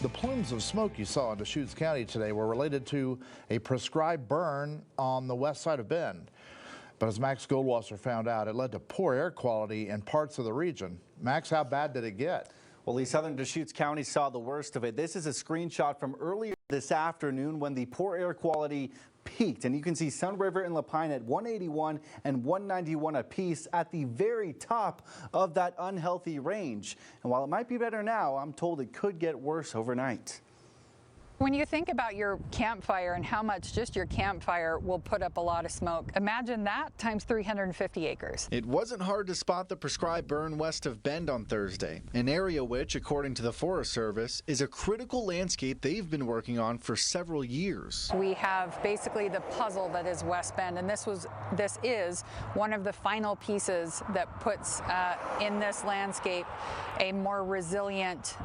The plumes of smoke you saw in Deschutes County today were related to a prescribed burn on the west side of Bend. But as Max Goldwasser found out, it led to poor air quality in parts of the region. Max, how bad did it get? Well, southern Deschutes County saw the worst of it. This is a screenshot from earlier this afternoon when the poor air quality peaked. And you can see Sun River and Lapine at 181 and 191 apiece at the very top of that unhealthy range. And while it might be better now, I'm told it could get worse overnight. When you think about your campfire and how much just your campfire will put up a lot of smoke, imagine that times 350 acres. It wasn't hard to spot the prescribed burn west of Bend on Thursday, an area which, according to the Forest Service, is a critical landscape they've been working on for several years. We have basically the puzzle that is West Bend, and this is one of the final pieces that puts in this landscape a more resilient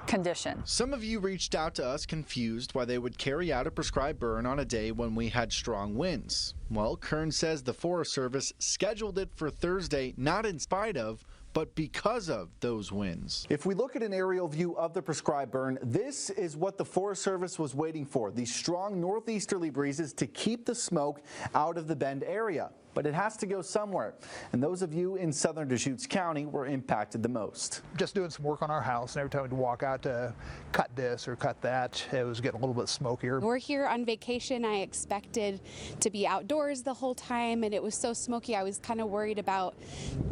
condition. Some of you reached out to us confused why they would carry out a prescribed burn on a day when we had strong winds. Well, Kern says the Forest Service scheduled it for Thursday not in spite of, but because of those winds. If we look at an aerial view of the prescribed burn, this is what the Forest Service was waiting for, these strong northeasterly breezes to keep the smoke out of the Bend area. But it has to go somewhere. And those of you in southern Deschutes County were impacted the most. Just doing some work on our house, and every time we'd walk out to cut this or cut that, it was getting a little bit smokier. We're here on vacation. I expected to be outdoors the whole time, and it was so smoky I was kind of worried about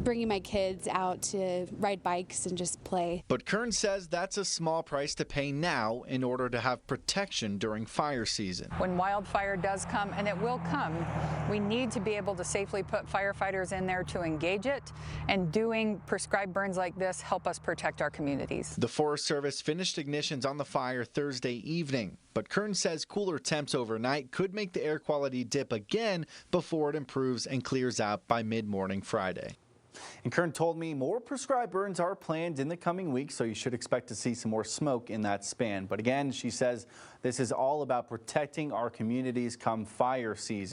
bringing my kids out to ride bikes and just play. But Kern says that's a small price to pay now in order to have protection during fire season. When wildfire does come, and it will come, we need to be able to safely put firefighters in there to engage it, and doing prescribed burns like this help us protect our communities. The Forest Service finished ignitions on the fire Thursday evening, but Kern says cooler temps overnight could make the air quality dip again before it improves and clears out by mid-morning Friday. And Kern told me more prescribed burns are planned in the coming weeks, so you should expect to see some more smoke in that span. But again, she says this is all about protecting our communities come fire season.